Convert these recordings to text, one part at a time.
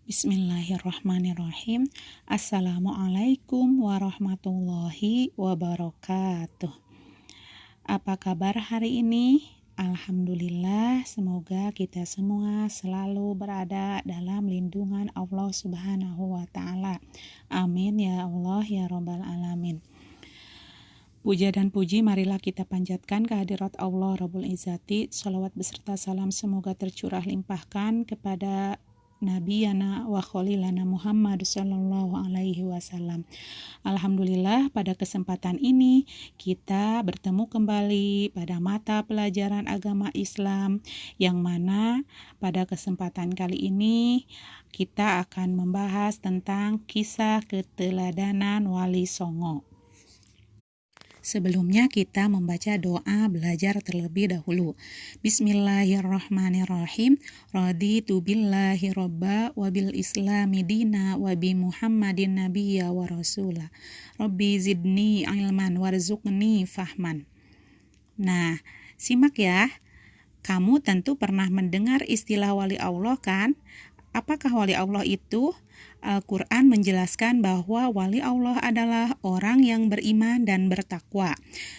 Bismillahirrahmanirrahim. Assalamualaikum warahmatullahi wabarakatuh. Apa kabar hari ini? Alhamdulillah, semoga kita semua selalu berada dalam lindungan Allah Subhanahu wa Ta'ala. Amin ya Allah ya Rabbal Alamin. Puja dan puji marilah kita panjatkan kehadirat Allah Rabbul Izzati. Shalawat beserta salam semoga tercurah limpahkan kepada Nabiyana wa Khalilana Muhammad sallallahu alaihi wasallam. Alhamdulillah, pada kesempatan ini kita bertemu kembali pada mata pelajaran agama Islam, yang mana pada kesempatan kali ini kita akan membahas tentang kisah keteladanan Wali Songo. Sebelumnya kita membaca doa belajar terlebih dahulu. Bismillahirrahmanirrahim. Raditu billahi robba wa bil islami dina wa bi Muhammadin nabiyya wa rasulah. Rabbi zidni ilman warzuqni fahman. Nah, simak ya. Kamu tentu pernah mendengar istilah wali Allah kan? Apakah wali Allah itu? Al-Quran menjelaskan bahwa wali Allah adalah orang yang beriman dan bertakwa.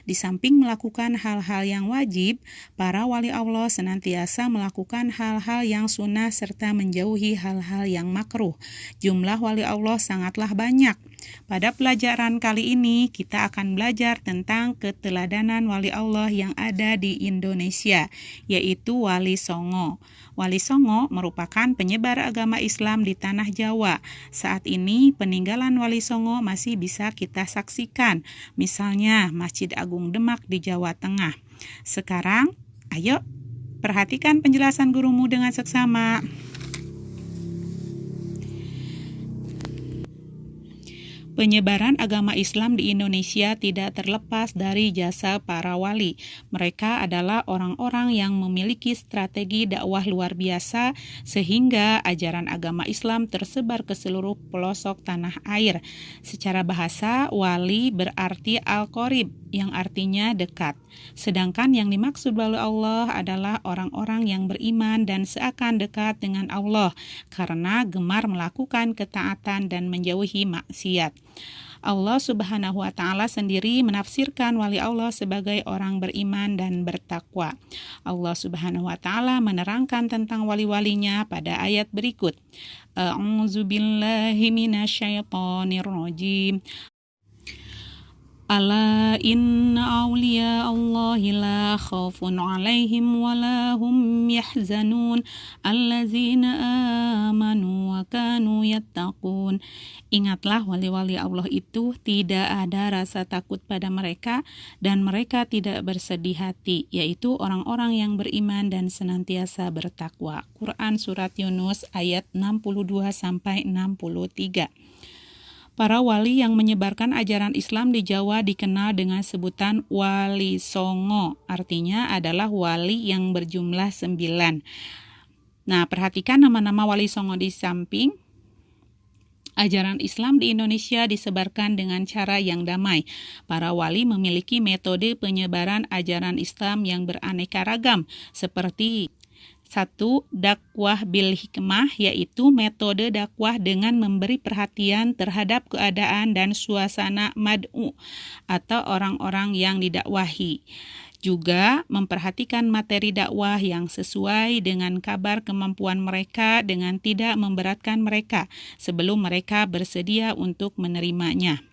Di samping melakukan hal-hal yang wajib, para wali Allah senantiasa melakukan hal-hal yang sunnah serta menjauhi hal-hal yang makruh. Jumlah wali Allah sangatlah banyak. Pada pelajaran kali ini, kita akan belajar tentang keteladanan wali Allah yang ada di Indonesia, yaitu Wali Songo. Wali Songo merupakan penyebar agama Islam di tanah Jawa. Saat ini peninggalan Wali Songo masih bisa kita saksikan, misalnya Masjid Agung Demak di Jawa Tengah. Sekarang, ayo perhatikan penjelasan gurumu dengan seksama. Penyebaran agama Islam di Indonesia tidak terlepas dari jasa para wali. Mereka adalah orang-orang yang memiliki strategi dakwah luar biasa sehingga ajaran agama Islam tersebar ke seluruh pelosok tanah air. Secara bahasa, wali berarti al-qorib, yang artinya dekat. Sedangkan yang dimaksud oleh Allah adalah orang-orang yang beriman dan seakan dekat dengan Allah karena gemar melakukan ketaatan dan menjauhi maksiat. Allah Subhanahu wa Ta'ala sendiri menafsirkan wali Allah sebagai orang beriman dan bertakwa. Allah Subhanahu wa Ta'ala menerangkan tentang wali-walinya pada ayat berikut. A'udzubillahi minasyaitonirrajim. Ala inna awliya Allahi la khawfun alaihim wa la hum yahzanun allazina amanu wa kanu yattaqun. Ingatlah, wali-wali Allah itu tidak ada rasa takut pada mereka dan mereka tidak bersedih hati, yaitu orang-orang yang beriman dan senantiasa bertakwa. Quran Surat Yunus ayat 62-63. Para wali yang menyebarkan ajaran Islam di Jawa dikenal dengan sebutan Wali Songo, artinya adalah wali yang berjumlah 9. Nah, perhatikan nama-nama Wali Songo di samping. Ajaran Islam di Indonesia disebarkan dengan cara yang damai. Para wali memiliki metode penyebaran ajaran Islam yang beraneka ragam, seperti 1. Dakwah bil hikmah, yaitu metode dakwah dengan memberi perhatian terhadap keadaan dan suasana mad'u atau orang-orang yang didakwahi. Juga memperhatikan materi dakwah yang sesuai dengan kabar kemampuan mereka dengan tidak memberatkan mereka sebelum mereka bersedia untuk menerimanya.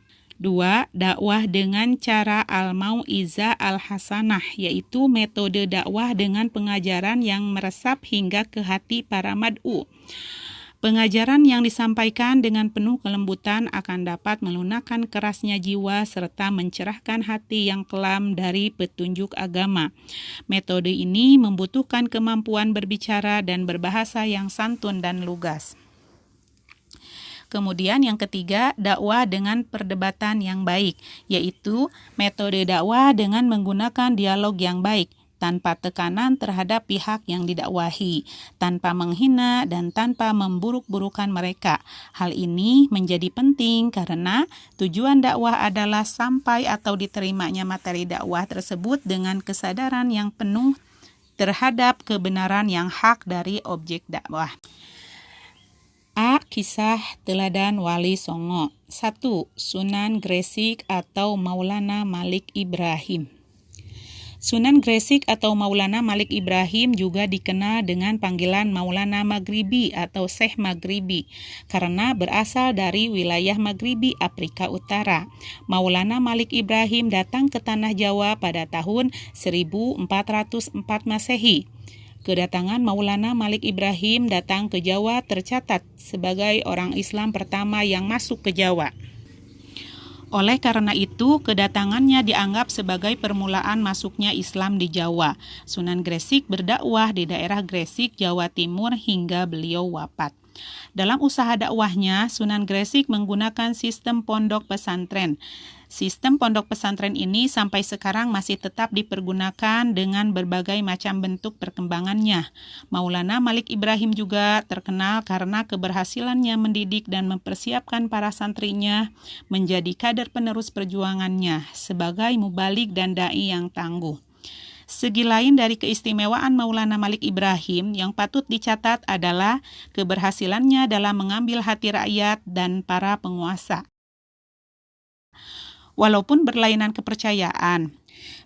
2. Dakwah dengan cara al-mau'izah al-hasanah, yaitu metode dakwah dengan pengajaran yang meresap hingga ke hati para mad'u. Pengajaran yang disampaikan dengan penuh kelembutan akan dapat melunakkan kerasnya jiwa serta mencerahkan hati yang kelam dari petunjuk agama. Metode ini membutuhkan kemampuan berbicara dan berbahasa yang santun dan lugas. Kemudian yang ketiga, dakwah dengan perdebatan yang baik, yaitu metode dakwah dengan menggunakan dialog yang baik, tanpa tekanan terhadap pihak yang didakwahi, tanpa menghina dan tanpa memburuk-burukan mereka. Hal ini menjadi penting karena tujuan dakwah adalah sampai atau diterimanya materi dakwah tersebut dengan kesadaran yang penuh terhadap kebenaran yang hak dari objek dakwah. A. Kisah teladan Wali Songo. 1. Sunan Gresik atau Maulana Malik Ibrahim. Sunan Gresik atau Maulana Malik Ibrahim juga dikenal dengan panggilan Maulana Maghribi atau Syekh Maghribi karena berasal dari wilayah Maghribi, Afrika Utara. Maulana Malik Ibrahim datang ke Tanah Jawa pada tahun 1404 Masehi. Kedatangan Maulana Malik Ibrahim datang ke Jawa tercatat sebagai orang Islam pertama yang masuk ke Jawa. Oleh karena itu, kedatangannya dianggap sebagai permulaan masuknya Islam di Jawa. Sunan Gresik berdakwah di daerah Gresik, Jawa Timur hingga beliau wafat. Dalam usaha dakwahnya, Sunan Gresik menggunakan sistem pondok pesantren. Sistem pondok pesantren ini sampai sekarang masih tetap dipergunakan dengan berbagai macam bentuk perkembangannya. Maulana Malik Ibrahim juga terkenal karena keberhasilannya mendidik dan mempersiapkan para santrinya menjadi kader penerus perjuangannya sebagai mubalik dan dai yang tangguh. Segi lain dari keistimewaan Maulana Malik Ibrahim yang patut dicatat adalah keberhasilannya dalam mengambil hati rakyat dan para penguasa. Walaupun berlainan kepercayaan,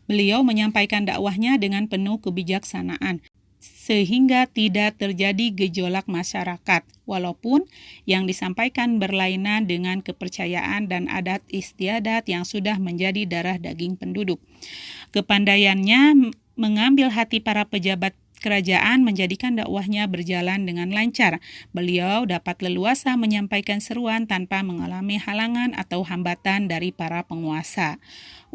beliau menyampaikan dakwahnya dengan penuh kebijaksanaan, sehingga tidak terjadi gejolak masyarakat, walaupun yang disampaikan berlainan dengan kepercayaan dan adat istiadat yang sudah menjadi darah daging penduduk. Kepandaiannya mengambil hati para pejabat kerajaan menjadikan dakwahnya berjalan dengan lancar. Beliau dapat leluasa menyampaikan seruan tanpa mengalami halangan atau hambatan dari para penguasa.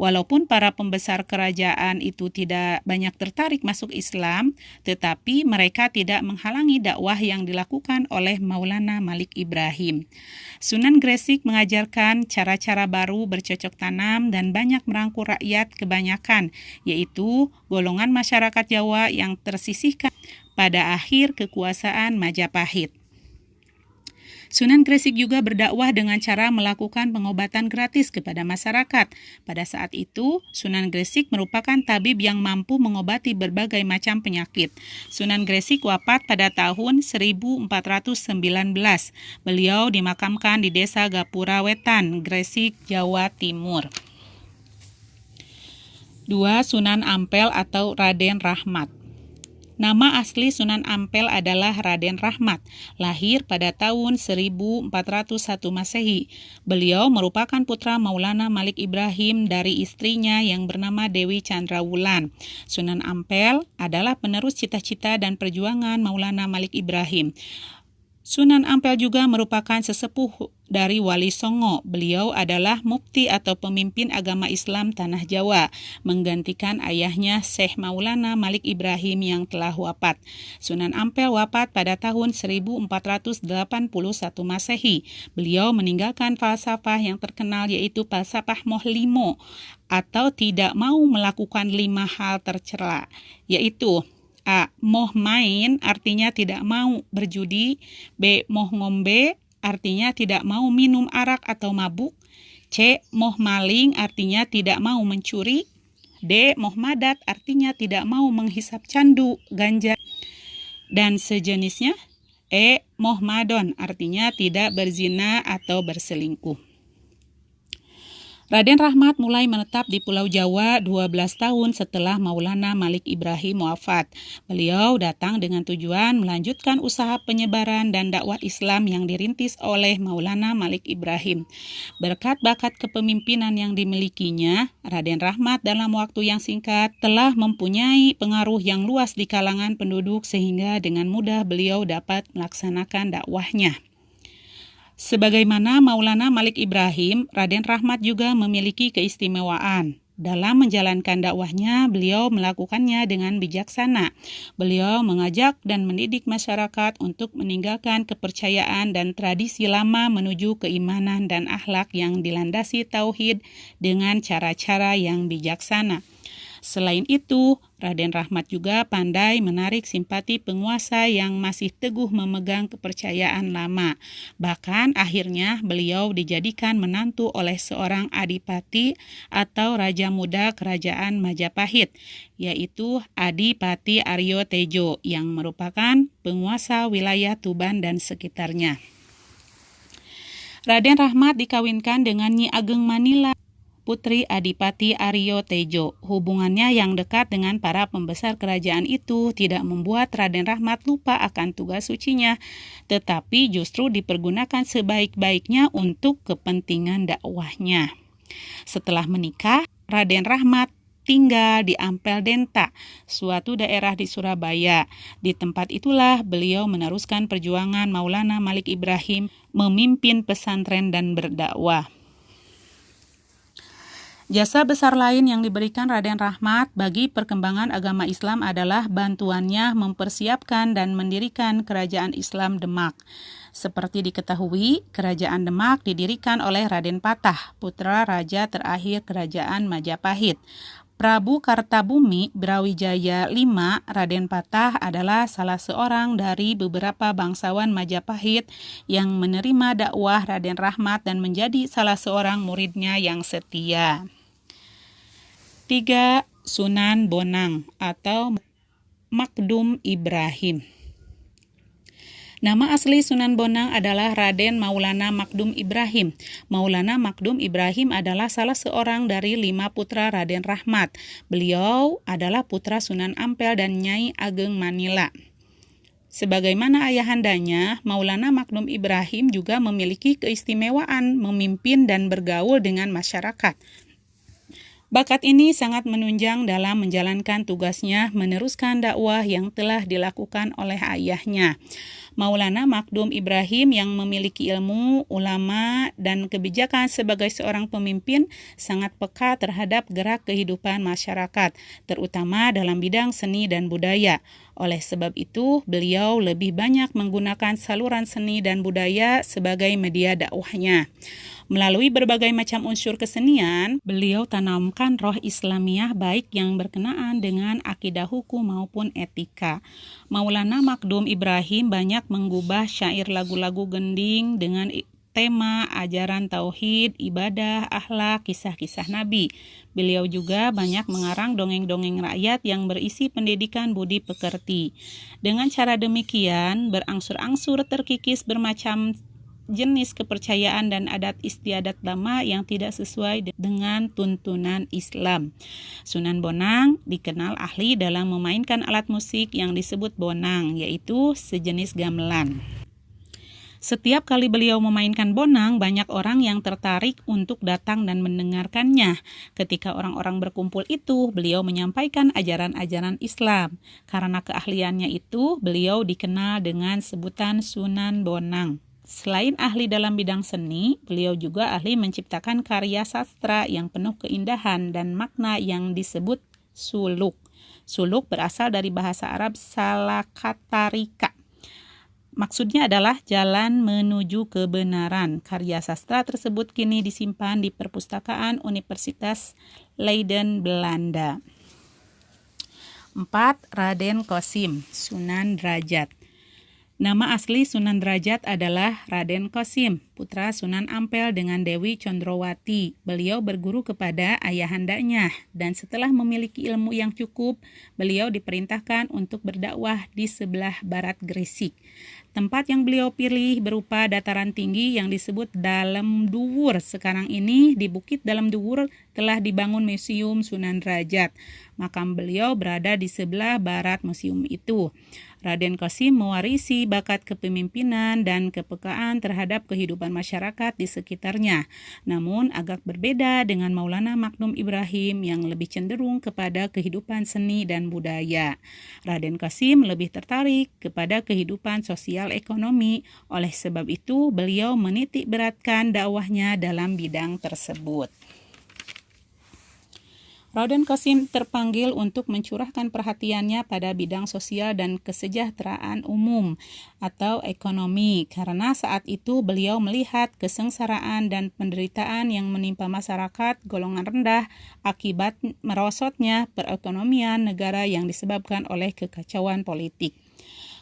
Walaupun para pembesar kerajaan itu tidak banyak tertarik masuk Islam, tetapi mereka tidak menghalangi dakwah yang dilakukan oleh Maulana Malik Ibrahim. Sunan Gresik mengajarkan cara-cara baru bercocok tanam dan banyak merangkul rakyat kebanyakan, yaitu golongan masyarakat Jawa yang tersisihkan pada akhir kekuasaan Majapahit. Sunan Gresik juga berdakwah dengan cara melakukan pengobatan gratis kepada masyarakat. Pada saat itu, Sunan Gresik merupakan tabib yang mampu mengobati berbagai macam penyakit. Sunan Gresik wafat pada tahun 1419. Beliau dimakamkan di Desa Gapura Wetan, Gresik, Jawa Timur. 2. Sunan Ampel atau Raden Rahmat. Nama asli Sunan Ampel adalah Raden Rahmat, lahir pada tahun 1401 Masehi. Beliau merupakan putra Maulana Malik Ibrahim dari istrinya yang bernama Dewi Chandrawulan. Sunan Ampel adalah penerus cita-cita dan perjuangan Maulana Malik Ibrahim. Sunan Ampel juga merupakan sesepuh dari Wali Songo. Beliau adalah mufti atau pemimpin agama Islam Tanah Jawa, menggantikan ayahnya Syekh Maulana Malik Ibrahim yang telah wafat. Sunan Ampel wafat pada tahun 1481 Masehi. Beliau meninggalkan falsafah yang terkenal yaitu falsafah Mohlimo atau tidak mau melakukan 5 hal tercela, yaitu A. Moh main artinya tidak mau berjudi. B. Moh ngombe artinya tidak mau minum arak atau mabuk. C. Moh maling artinya tidak mau mencuri. D. Moh madat artinya tidak mau menghisap candu, ganja, dan sejenisnya. E. Moh madon artinya tidak berzina atau berselingkuh. Raden Rahmat mulai menetap di Pulau Jawa 12 tahun setelah Maulana Malik Ibrahim wafat. Beliau datang dengan tujuan melanjutkan usaha penyebaran dan dakwah Islam yang dirintis oleh Maulana Malik Ibrahim. Berkat bakat kepemimpinan yang dimilikinya, Raden Rahmat dalam waktu yang singkat telah mempunyai pengaruh yang luas di kalangan penduduk sehingga dengan mudah beliau dapat melaksanakan dakwahnya. Sebagaimana Maulana Malik Ibrahim, Raden Rahmat juga memiliki keistimewaan. Dalam menjalankan dakwahnya, beliau melakukannya dengan bijaksana. Beliau mengajak dan mendidik masyarakat untuk meninggalkan kepercayaan dan tradisi lama menuju keimanan dan akhlak yang dilandasi tauhid dengan cara-cara yang bijaksana. Selain itu, Raden Rahmat juga pandai menarik simpati penguasa yang masih teguh memegang kepercayaan lama. Bahkan akhirnya beliau dijadikan menantu oleh seorang adipati atau raja muda kerajaan Majapahit, yaitu Adipati Aryo Tejo yang merupakan penguasa wilayah Tuban dan sekitarnya. Raden Rahmat dikawinkan dengan Nyi Ageng Manila, Putri Adipati Aryo Tejo. Hubungannya yang dekat dengan para pembesar kerajaan itu tidak membuat Raden Rahmat lupa akan tugas sucinya, tetapi justru dipergunakan sebaik-baiknya untuk kepentingan dakwahnya. Setelah menikah, Raden Rahmat tinggal di Ampel Denta, suatu daerah di Surabaya. Di tempat itulah beliau meneruskan perjuangan Maulana Malik Ibrahim memimpin pesantren dan berdakwah. Jasa besar lain yang diberikan Raden Rahmat bagi perkembangan agama Islam adalah bantuannya mempersiapkan dan mendirikan Kerajaan Islam Demak. Seperti diketahui, Kerajaan Demak didirikan oleh Raden Patah, putra raja terakhir Kerajaan Majapahit. Prabu Kartabumi Brawijaya V, Raden Patah adalah salah seorang dari beberapa bangsawan Majapahit yang menerima dakwah Raden Rahmat dan menjadi salah seorang muridnya yang setia. 3. Sunan Bonang atau Makdum Ibrahim. Nama asli Sunan Bonang adalah Raden Maulana Makdum Ibrahim. Maulana Makdum Ibrahim adalah salah seorang dari 5 putra Raden Rahmat. Beliau adalah putra Sunan Ampel dan Nyai Ageng Manila. Sebagaimana ayahandanya, Maulana Makdum Ibrahim juga memiliki keistimewaan memimpin dan bergaul dengan masyarakat. Bakat ini sangat menunjang dalam menjalankan tugasnya meneruskan dakwah yang telah dilakukan oleh ayahnya. Maulana Makdum Ibrahim yang memiliki ilmu, ulama, dan kebijakan sebagai seorang pemimpin sangat peka terhadap gerak kehidupan masyarakat, terutama dalam bidang seni dan budaya. Oleh sebab itu, beliau lebih banyak menggunakan saluran seni dan budaya sebagai media dakwahnya. Melalui berbagai macam unsur kesenian, beliau tanamkan roh Islamiyah baik yang berkenaan dengan akidah hukum maupun etika. Maulana Makdum Ibrahim banyak menggubah syair lagu-lagu gending dengan tema ajaran tauhid, ibadah, akhlak, kisah-kisah Nabi. Beliau juga banyak mengarang dongeng-dongeng rakyat yang berisi pendidikan budi pekerti. Dengan cara demikian, berangsur-angsur terkikis bermacam jenis kepercayaan dan adat istiadat lama yang tidak sesuai dengan tuntunan Islam. Sunan Bonang dikenal ahli dalam memainkan alat musik yang disebut bonang, yaitu sejenis gamelan. Setiap kali beliau memainkan bonang, banyak orang yang tertarik untuk datang dan mendengarkannya. Ketika orang-orang berkumpul itu, beliau menyampaikan ajaran-ajaran Islam. Karena keahliannya itu, beliau dikenal dengan sebutan Sunan Bonang. Selain ahli dalam bidang seni, beliau juga ahli menciptakan karya sastra yang penuh keindahan dan makna yang disebut suluk. Suluk berasal dari bahasa Arab salakatarika. Maksudnya adalah jalan menuju kebenaran. Karya sastra tersebut kini disimpan di Perpustakaan Universitas Leiden, Belanda. 4. Raden Qasim, Sunan Derajat. Nama asli Sunan Derajat adalah Raden Qasim, putra Sunan Ampel dengan Dewi Condrowati. Beliau berguru kepada ayahandanya dan setelah memiliki ilmu yang cukup, beliau diperintahkan untuk berdakwah di sebelah barat Gresik. Tempat yang beliau pilih berupa dataran tinggi yang disebut Dalem Duwur. Sekarang ini di Bukit Dalem Duwur telah dibangun Museum Sunan Derajat. Makam beliau berada di sebelah barat museum itu. Raden Qasim mewarisi bakat kepemimpinan dan kepekaan terhadap kehidupan masyarakat di sekitarnya. Namun agak berbeda dengan Maulana Makdum Ibrahim yang lebih cenderung kepada kehidupan seni dan budaya. Raden Qasim lebih tertarik kepada kehidupan sosial ekonomi. Oleh sebab itu, beliau menitik beratkan dakwahnya dalam bidang tersebut. Raden Qasim terpanggil untuk mencurahkan perhatiannya pada bidang sosial dan kesejahteraan umum atau ekonomi, karena saat itu beliau melihat kesengsaraan dan penderitaan yang menimpa masyarakat golongan rendah akibat merosotnya perekonomian negara yang disebabkan oleh kekacauan politik.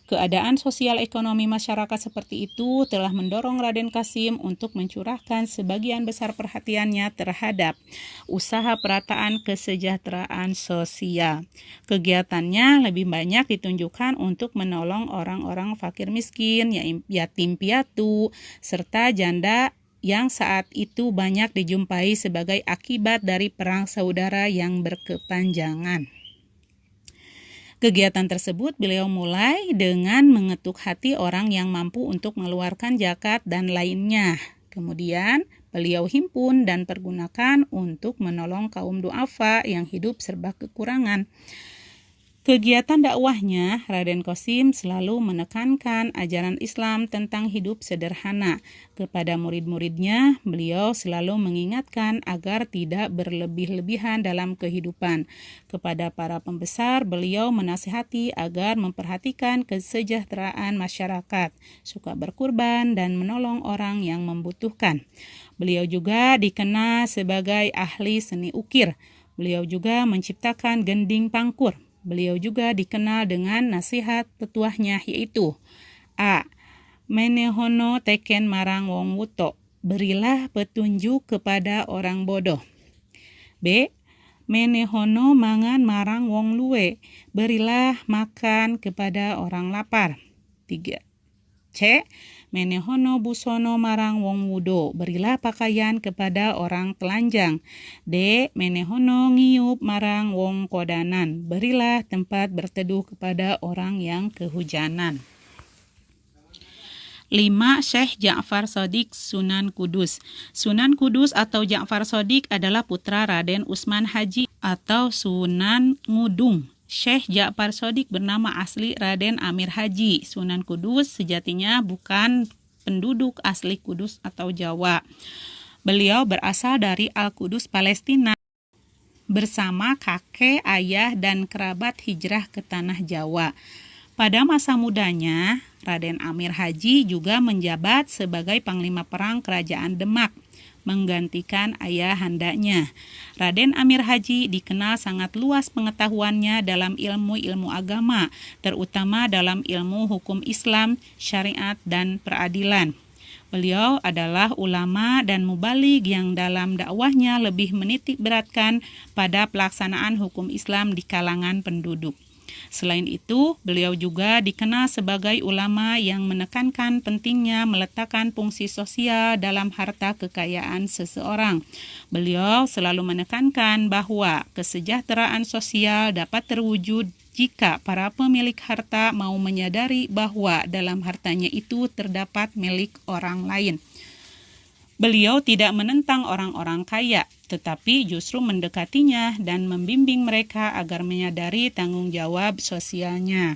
Keadaan sosial ekonomi masyarakat seperti itu telah mendorong Raden Qasim untuk mencurahkan sebagian besar perhatiannya terhadap usaha perataan kesejahteraan sosial. Kegiatannya lebih banyak ditunjukkan untuk menolong orang-orang fakir miskin, yatim piatu, serta janda yang saat itu banyak dijumpai sebagai akibat dari perang saudara yang berkepanjangan. Kegiatan tersebut beliau mulai dengan mengetuk hati orang yang mampu untuk mengeluarkan zakat dan lainnya. Kemudian beliau himpun dan pergunakan untuk menolong kaum duafa yang hidup serba kekurangan. Kegiatan dakwahnya, Raden Qasim selalu menekankan ajaran Islam tentang hidup sederhana. Kepada murid-muridnya, beliau selalu mengingatkan agar tidak berlebih-lebihan dalam kehidupan. Kepada para pembesar, beliau menasihati agar memperhatikan kesejahteraan masyarakat, suka berkurban dan menolong orang yang membutuhkan. Beliau juga dikenal sebagai ahli seni ukir. Beliau juga menciptakan gending pangkur. Beliau juga dikenal dengan nasihat petuahnya, yaitu A. Menehono teken marang wong wuto, berilah petunjuk kepada orang bodoh. B. Menehono mangan marang wong luwe, berilah makan kepada orang lapar. 3. C. Menehono busono marang wong wudo, berilah pakaian kepada orang telanjang. D. Menehono ngiyup marang wong kodanan, berilah tempat berteduh kepada orang yang kehujanan. 5. Syekh Ja'far Shadiq Sunan Kudus. Sunan Kudus atau Ja'far Shadiq adalah putra Raden Utsman Haji atau Sunan Ngudung. Syekh Ja'far Shadiq bernama asli Raden Amir Haji. Sunan Kudus sejatinya bukan penduduk asli Kudus atau Jawa. Beliau berasal dari Al-Qudus, Palestina, bersama kakek, ayah, dan kerabat hijrah ke tanah Jawa. Pada masa mudanya, Raden Amir Haji juga menjabat sebagai Panglima Perang Kerajaan Demak, menggantikan ayahandanya. Raden Amir Haji dikenal sangat luas pengetahuannya dalam ilmu-ilmu agama, terutama dalam ilmu hukum Islam, syariat, dan peradilan. Beliau adalah ulama dan mubaligh yang dalam dakwahnya lebih menitik beratkan pada pelaksanaan hukum Islam di kalangan penduduk. Selain itu, beliau juga dikenal sebagai ulama yang menekankan pentingnya meletakkan fungsi sosial dalam harta kekayaan seseorang. Beliau selalu menekankan bahwa kesejahteraan sosial dapat terwujud jika para pemilik harta mau menyadari bahwa dalam hartanya itu terdapat milik orang lain. Beliau tidak menentang orang-orang kaya, tetapi justru mendekatinya dan membimbing mereka agar menyadari tanggung jawab sosialnya.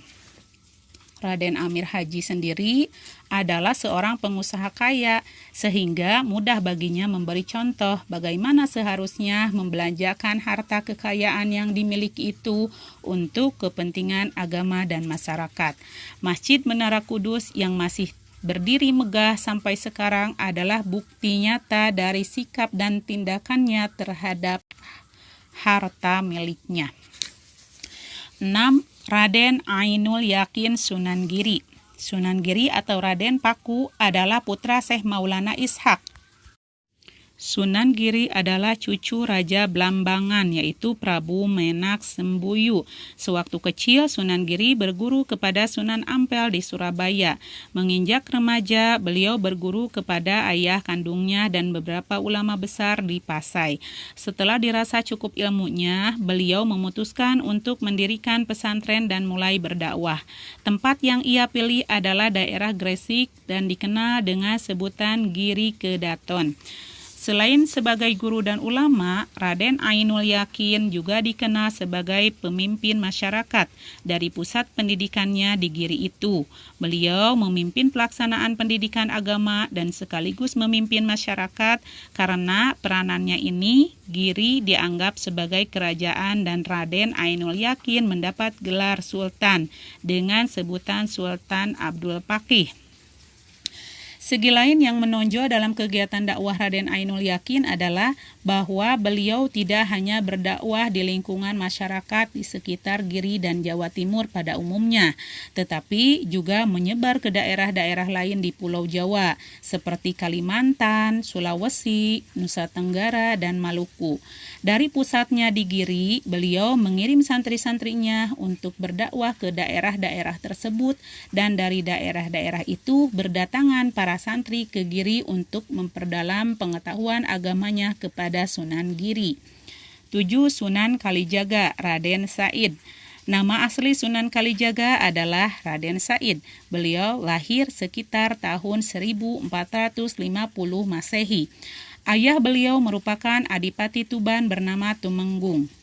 Raden Amir Haji sendiri adalah seorang pengusaha kaya, sehingga mudah baginya memberi contoh bagaimana seharusnya membelanjakan harta kekayaan yang dimiliki itu untuk kepentingan agama dan masyarakat. Masjid Menara Kudus yang masih berdiri megah sampai sekarang adalah bukti nyata dari sikap dan tindakannya terhadap harta miliknya. 6. Raden Ainul Yakin Sunan Giri. Sunan Giri atau Raden Paku adalah putra Syekh Maulana Ishaq. Sunan Giri adalah cucu Raja Blambangan, yaitu Prabu Menak Sembuyu. Sewaktu kecil, Sunan Giri berguru kepada Sunan Ampel di Surabaya. Menginjak remaja, beliau berguru kepada ayah kandungnya dan beberapa ulama besar di Pasai. Setelah dirasa cukup ilmunya, beliau memutuskan untuk mendirikan pesantren dan mulai berdakwah. Tempat yang ia pilih adalah daerah Gresik dan dikenal dengan sebutan Giri Kedaton. Selain sebagai guru dan ulama, Raden Ainul Yakin juga dikenal sebagai pemimpin masyarakat dari pusat pendidikannya di Giri itu. Beliau memimpin pelaksanaan pendidikan agama dan sekaligus memimpin masyarakat karena peranannya ini, Giri dianggap sebagai kerajaan dan Raden Ainul Yakin mendapat gelar Sultan dengan sebutan Sultan Abdul Pakih. Segi lain yang menonjol dalam kegiatan dakwah Raden Ainul Yakin adalah bahwa beliau tidak hanya berdakwah di lingkungan masyarakat di sekitar Giri dan Jawa Timur pada umumnya, tetapi juga menyebar ke daerah-daerah lain di Pulau Jawa, seperti Kalimantan, Sulawesi, Nusa Tenggara, dan Maluku. Dari pusatnya di Giri, beliau mengirim santri-santrinya untuk berdakwah ke daerah-daerah tersebut, dan dari daerah-daerah itu berdatangan para para santri ke Giri untuk memperdalam pengetahuan agamanya kepada Sunan Giri. 7. Sunan Kalijaga, Raden Said. Nama asli Sunan Kalijaga adalah Raden Said. Beliau lahir sekitar tahun 1450 Masehi. Ayah beliau merupakan Adipati Tuban bernama Tumenggung.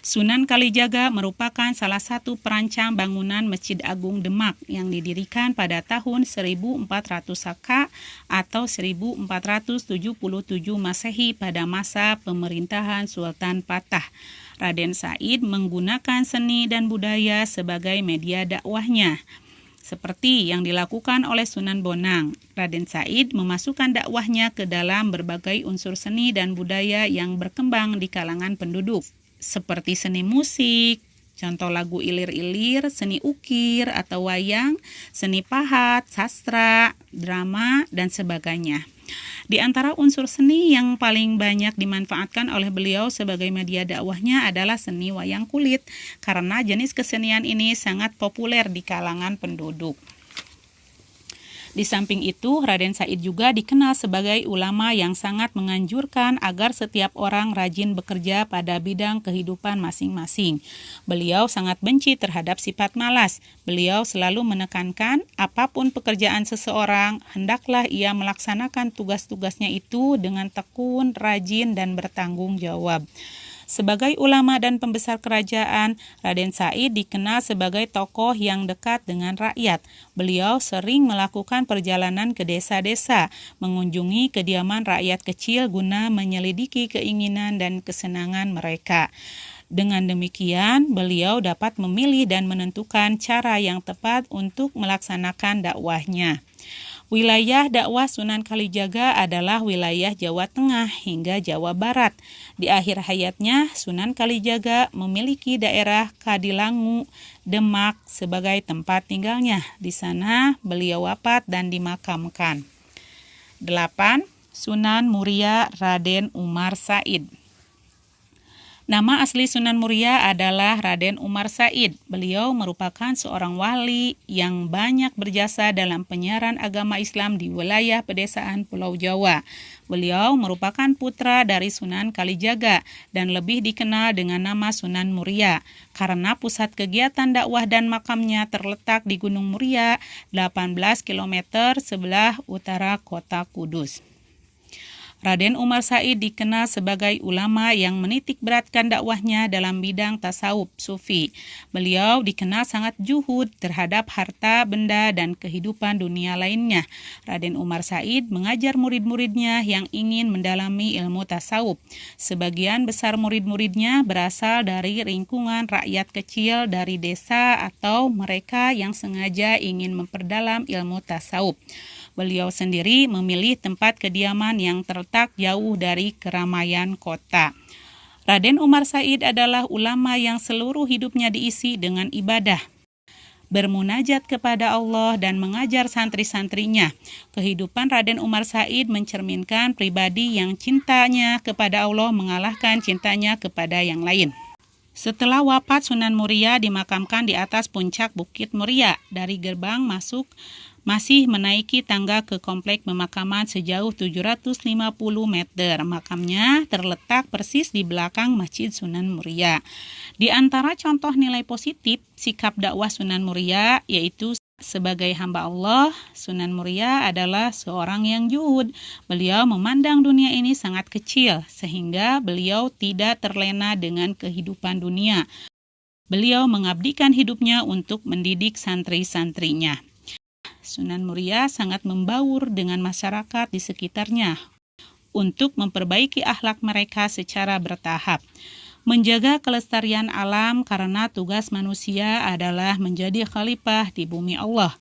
Sunan Kalijaga merupakan salah satu perancang bangunan Masjid Agung Demak yang didirikan pada tahun 1400 Saka atau 1477 Masehi pada masa pemerintahan Sultan Fatah. Raden Said menggunakan seni dan budaya sebagai media dakwahnya. Seperti yang dilakukan oleh Sunan Bonang, Raden Said memasukkan dakwahnya ke dalam berbagai unsur seni dan budaya yang berkembang di kalangan penduduk, seperti seni musik, contoh lagu ilir-ilir, seni ukir atau wayang, seni pahat, sastra, drama, dan sebagainya. Di antara unsur seni yang paling banyak dimanfaatkan oleh beliau sebagai media dakwahnya adalah seni wayang kulit, karena jenis kesenian ini sangat populer di kalangan penduduk. Di samping itu, Raden Said juga dikenal sebagai ulama yang sangat menganjurkan agar setiap orang rajin bekerja pada bidang kehidupan masing-masing. Beliau sangat benci terhadap sifat malas. Beliau selalu menekankan apapun pekerjaan seseorang, hendaklah ia melaksanakan tugas-tugasnya itu dengan tekun, rajin, dan bertanggung jawab. Sebagai ulama dan pembesar kerajaan, Raden Said dikenal sebagai tokoh yang dekat dengan rakyat. Beliau sering melakukan perjalanan ke desa-desa, mengunjungi kediaman rakyat kecil guna menyelidiki keinginan dan kesenangan mereka. Dengan demikian, beliau dapat memilih dan menentukan cara yang tepat untuk melaksanakan dakwahnya. Wilayah dakwah Sunan Kalijaga adalah wilayah Jawa Tengah hingga Jawa Barat. Di akhir hayatnya, Sunan Kalijaga memiliki daerah Kadilangu, Demak sebagai tempat tinggalnya. Di sana beliau wafat dan dimakamkan. 8. Sunan Muria Raden Umar Said. Nama asli Sunan Muria adalah Raden Umar Said. Beliau merupakan seorang wali yang banyak berjasa dalam penyiaran agama Islam di wilayah pedesaan Pulau Jawa. Beliau merupakan putra dari Sunan Kalijaga dan lebih dikenal dengan nama Sunan Muria karena pusat kegiatan dakwah dan makamnya terletak di Gunung Muria, 18 km sebelah utara kota Kudus. Raden Umar Said dikenal sebagai ulama yang menitik beratkan dakwahnya dalam bidang tasawuf sufi. Beliau dikenal sangat juhud terhadap harta, benda, dan kehidupan dunia lainnya. Raden Umar Said mengajar murid-muridnya yang ingin mendalami ilmu tasawuf. Sebagian besar murid-muridnya berasal dari lingkungan rakyat kecil dari desa atau mereka yang sengaja ingin memperdalam ilmu tasawuf. Beliau sendiri memilih tempat kediaman yang terletak jauh dari keramaian kota. Raden Umar Said adalah ulama yang seluruh hidupnya diisi dengan ibadah, bermunajat kepada Allah dan mengajar santri-santrinya. Kehidupan Raden Umar Said mencerminkan pribadi yang cintanya kepada Allah mengalahkan cintanya kepada yang lain. Setelah wafat, Sunan Muria dimakamkan di atas puncak Bukit Muria. Dari gerbang masuk masih menaiki tangga ke komplek pemakaman sejauh 750 meter. Makamnya terletak persis di belakang Masjid Sunan Muria. Di antara contoh nilai positif sikap dakwah Sunan Muria yaitu sebagai hamba Allah, Sunan Muria adalah seorang yang juhud. Beliau memandang dunia ini sangat kecil sehingga beliau tidak terlena dengan kehidupan dunia. Beliau mengabdikan hidupnya untuk mendidik santri-santrinya. Sunan Muria sangat membaur dengan masyarakat di sekitarnya untuk memperbaiki akhlak mereka secara bertahap. Menjaga kelestarian alam karena tugas manusia adalah menjadi khalifah di bumi Allah.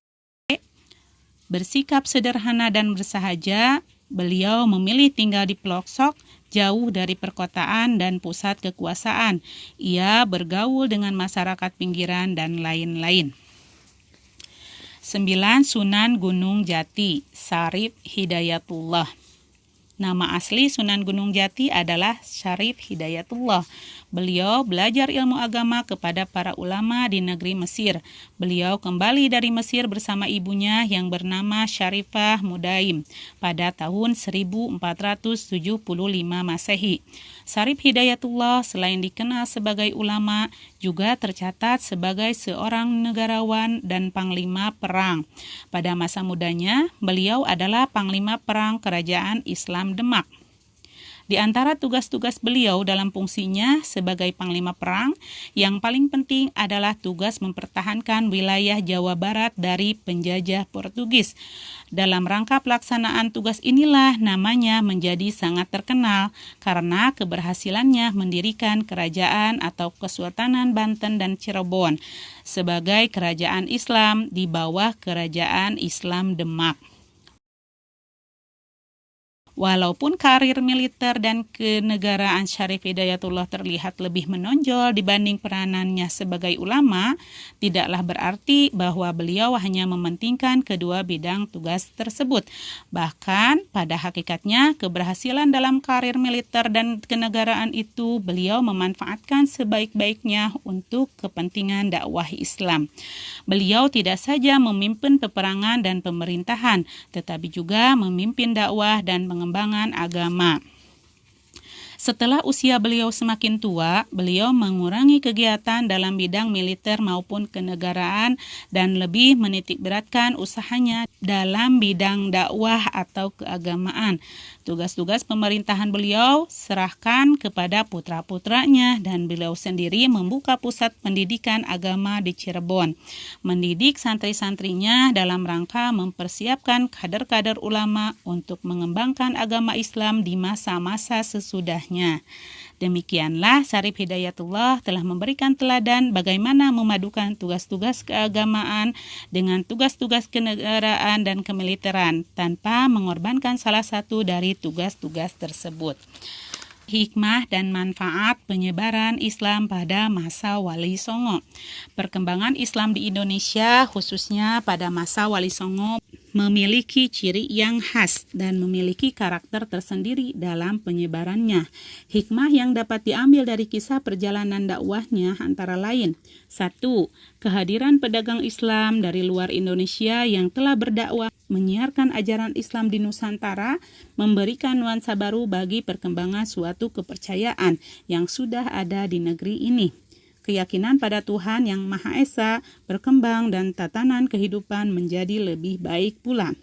Bersikap sederhana dan bersahaja, beliau memilih tinggal di pelosok jauh dari perkotaan dan pusat kekuasaan. Ia bergaul dengan masyarakat pinggiran dan lain-lain. 9. Sunan Gunung Jati, Syarif Hidayatullah. Nama asli Sunan Gunung Jati adalah Syarif Hidayatullah. Beliau belajar ilmu agama kepada para ulama di negeri Mesir. Beliau kembali dari Mesir bersama ibunya yang bernama Syarifah Mudaim pada tahun 1475 Masehi. Syarif Hidayatullah selain dikenal sebagai ulama, juga tercatat sebagai seorang negarawan dan panglima perang. Pada masa mudanya, beliau adalah panglima perang Kerajaan Islam Demak. Di antara tugas-tugas beliau dalam fungsinya sebagai panglima perang, yang paling penting adalah tugas mempertahankan wilayah Jawa Barat dari penjajah Portugis. Dalam rangka pelaksanaan tugas inilah namanya menjadi sangat terkenal karena keberhasilannya mendirikan kerajaan atau Kesultanan Banten dan Cirebon sebagai kerajaan Islam di bawah Kerajaan Islam Demak. Walaupun karir militer dan kenegaraan Syarif Hidayatullah terlihat lebih menonjol dibanding peranannya sebagai ulama, tidaklah berarti bahwa beliau hanya mementingkan kedua bidang tugas tersebut. Bahkan pada hakikatnya keberhasilan dalam karir militer dan kenegaraan itu beliau memanfaatkan sebaik-baiknya untuk kepentingan dakwah Islam. Beliau tidak saja memimpin peperangan dan pemerintahan, tetapi juga memimpin dakwah dan pengembangan agama. Setelah usia beliau semakin tua, beliau mengurangi kegiatan dalam bidang militer maupun kenegaraan dan lebih menitikberatkan usahanya dalam bidang dakwah atau keagamaan. Tugas-tugas pemerintahan beliau serahkan kepada putra-putranya dan beliau sendiri membuka pusat pendidikan agama di Cirebon. Mendidik santri-santrinya dalam rangka mempersiapkan kader-kader ulama untuk mengembangkan agama Islam di masa-masa sesudahnya. Demikianlah Syarif Hidayatullah telah memberikan teladan bagaimana memadukan tugas-tugas keagamaan dengan tugas-tugas kenegaraan dan kemiliteran tanpa mengorbankan salah satu dari tugas-tugas tersebut. Hikmah dan manfaat penyebaran Islam pada masa Wali Songo. Perkembangan Islam di Indonesia khususnya pada masa Wali Songo memiliki ciri yang khas dan memiliki karakter tersendiri dalam penyebarannya. Hikmah yang dapat diambil dari kisah perjalanan dakwahnya antara lain: 1. Kehadiran pedagang Islam dari luar Indonesia yang telah berdakwah menyiarkan ajaran Islam di Nusantara memberikan nuansa baru bagi perkembangan suatu kepercayaan yang sudah ada di negeri ini. Keyakinan pada Tuhan Yang Maha Esa berkembang dan tatanan kehidupan menjadi lebih baik pula.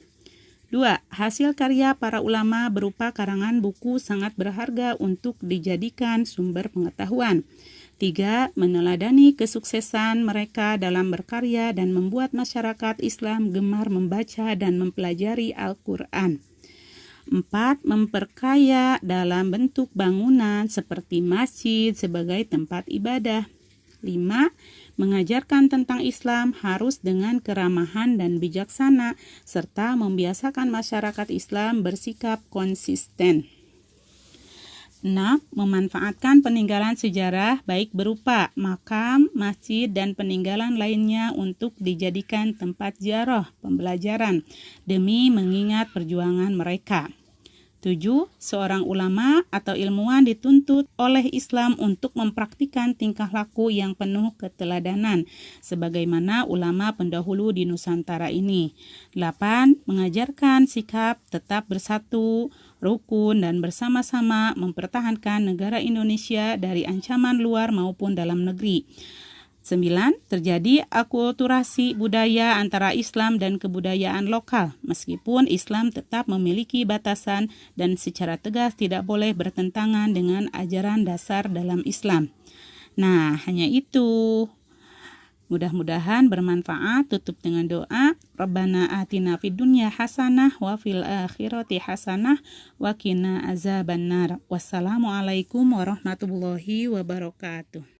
2. Hasil karya para ulama berupa karangan buku sangat berharga untuk dijadikan sumber pengetahuan. 3. Meneladani kesuksesan mereka dalam berkarya dan membuat masyarakat Islam gemar membaca dan mempelajari Al-Quran. 4. Memperkaya dalam bentuk bangunan seperti masjid sebagai tempat ibadah. 5. Mengajarkan tentang Islam harus dengan keramahan dan bijaksana, serta membiasakan masyarakat Islam bersikap konsisten. 6. Memanfaatkan peninggalan sejarah baik berupa makam, masjid, dan peninggalan lainnya untuk dijadikan tempat ziarah pembelajaran demi mengingat perjuangan mereka. 7. Seorang ulama atau ilmuwan dituntut oleh Islam untuk mempraktikkan tingkah laku yang penuh keteladanan, sebagaimana ulama pendahulu di Nusantara ini. 8. Mengajarkan sikap tetap bersatu, rukun, dan bersama-sama mempertahankan negara Indonesia dari ancaman luar maupun dalam negeri. 9. Terjadi akulturasi budaya antara Islam dan kebudayaan lokal, meskipun Islam tetap memiliki batasan dan secara tegas tidak boleh bertentangan dengan ajaran dasar dalam Islam. Nah, hanya itu. Mudah-mudahan bermanfaat. Tutup dengan doa. Rabbana atina fid dunya hasanah wa fil akhirati hasanah wa qina azabannar. Wassalamualaikum warahmatullahi wabarakatuh.